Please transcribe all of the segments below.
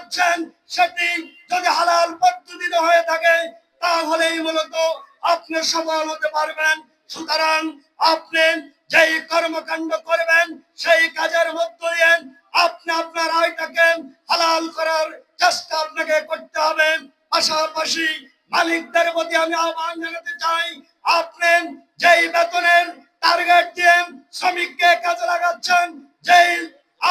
করছেন সেটি যদি হালাল পদ্ধতিতে হয়ে থাকে তাহলেই মূলত আপনি সফল হতে পারবেন। সুতরাং আপনি যেই কর্মকাণ্ড করবেন সেই কাজের মধ্য দিয়ে আপনি আপনার আয়টাকে হালাল করার চেষ্টা আপনাকে করতে হবে। পাশাপাশি মালিকদের প্রতি আমি আহ্বান জানাতে চাই, আপনি যেই বেতনের টার্গেট দিয়ে শ্রমিককে কাজে লাগাচ্ছেন, যেই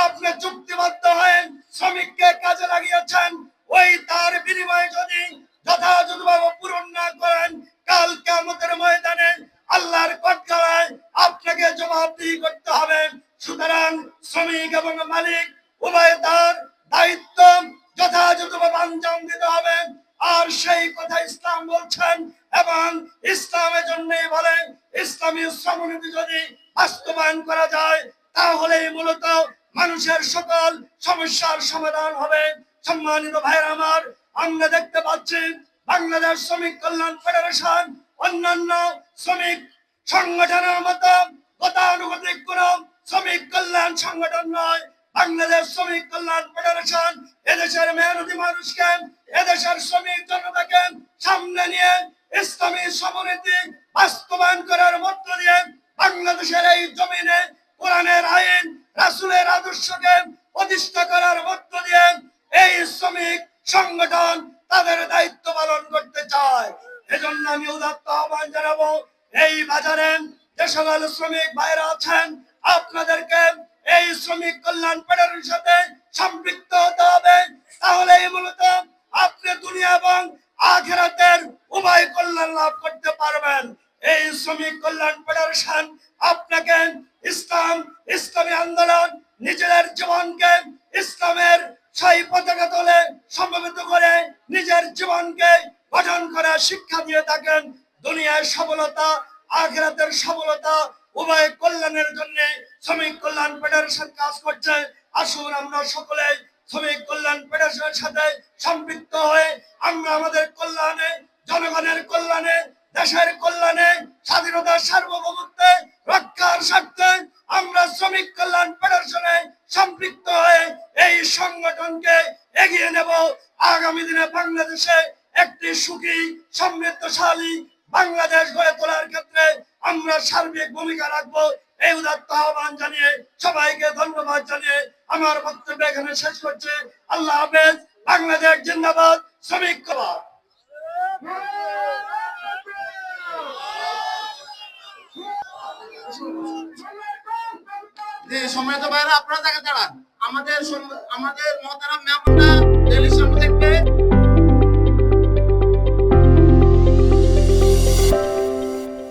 আপনি চুক্তিবদ্ধ হয়ে শ্রমিককে কাজে লাগিয়েছেন, ওই তার বিনিময়ে যদি যথাযথভাবে পূরণ না করেন, কাল কিয়ামতের ময়দানে আল্লাহর কঠোরায় আপনাকে জবাবদিহি করতে হবে। সুতরাং শ্রমিক এবং মালিক উভয় তার দায়িত্ব যথাযথভাবে আঞ্জাম দিতে হবে। আর সেই কথা ইসলাম বলছেন এবং ইসলামের জন্যই বলে ইসলামী শ্রমনীতি যদি বাস্তবায়ন করা যায় তাহলেই মূলত মানুষের সকল সমস্যার সমাধান হবে। সম্মানিত ভাইরা আমার, আমরা দেখতে পাচ্ছি বাংলাদেশ শ্রমিক কল্যাণ ফেডারেশন অন্যান্য শ্রমিক সংগঠনের মতো গতানুগতিক কোন শ্রমিক কল্যাণ সংগঠন নয়। বাংলাদেশ শ্রমিক কল্যাণ ফেডারেশন এদেশের মেহনতি মানুষকে, এদেশের শ্রমিক জনতাকে সামনে নিয়ে ইসলামী সমনীতি বাস্তবায়ন করার মধ্য দিয়ে বাংলাদেশের এই জমিনে কোরআনের আইন, রাসূলের আদর্শকে প্রতিষ্ঠা করার মধ্য দিয়ে এই শ্রমিক সংগঠন তাদের দায়িত্ব পালন করতে চায়। এজন্য আমি উদাত্ত আহ্বান জানাবো, এই বাজারে যে সকল শ্রমিক ভাইরা আছেন আপনাদেরকে এই শ্রমিক কল্যাণ ফেডারেশনের সাথে সম্পৃক্ত হতে হবে। তাহলেই মূলত আপনি দুনিয়া এবং আখিরাতের উভয় কল্যাণ লাভ করতে পারবেন। এই শ্রমিক কল্যাণ ফেডারেশন আপনাকে ইসলাম, ইসলামী আন্দোলন, নিজের জীবনকে ইসলামের সেই পতাকা তলে সমবেত করে নিজের জীবনকে গঠন করার শিক্ষা দিয়ে থাকেন। দুনিয়ার সফলতা, আখিরাতের সফলতা উভয় কল্যাণের জন্য শ্রমিক কল্যাণ ফেডারেশন কাজ করছে। আসুন আমরা সকলে শ্রমিক কল্যাণ ফেডারেশনের সাথে সম্পৃক্ত হয়ে আমরা আমাদের কল্যাণে, জনগণের কল্যাণে, দেশের কল্যাণে, স্বাধীনতার সার্বভৌমত্বে রক্ষার স্বার্থে আমরা শ্রমিক কল্যাণ ফেডারেশনে সম্পৃক্ত হয়ে এই সংগঠনকে এগিয়ে নেব। আগামী দিনে বাংলাদেশে একটি সুখী, সমৃদ্ধশালী বাংলাদেশ গড়ে তোলার ক্ষেত্রে আমরা সার্বিক ভূমিকা রাখবো। এই উদাত্ত আহ্বান জানিয়ে সবাইকে ধন্যবাদ জানিয়ে আমার বক্তব্য এখানে শেষ করছি। আল্লাহ হাফেজ। বাংলাদেশ জিন্দাবাদ, শ্রমিক কল্যাণ। সম্মানিত ভাইরা, আপনারা জায়গা দাঁড়ান। আমাদের মহতারাম মেহমানরা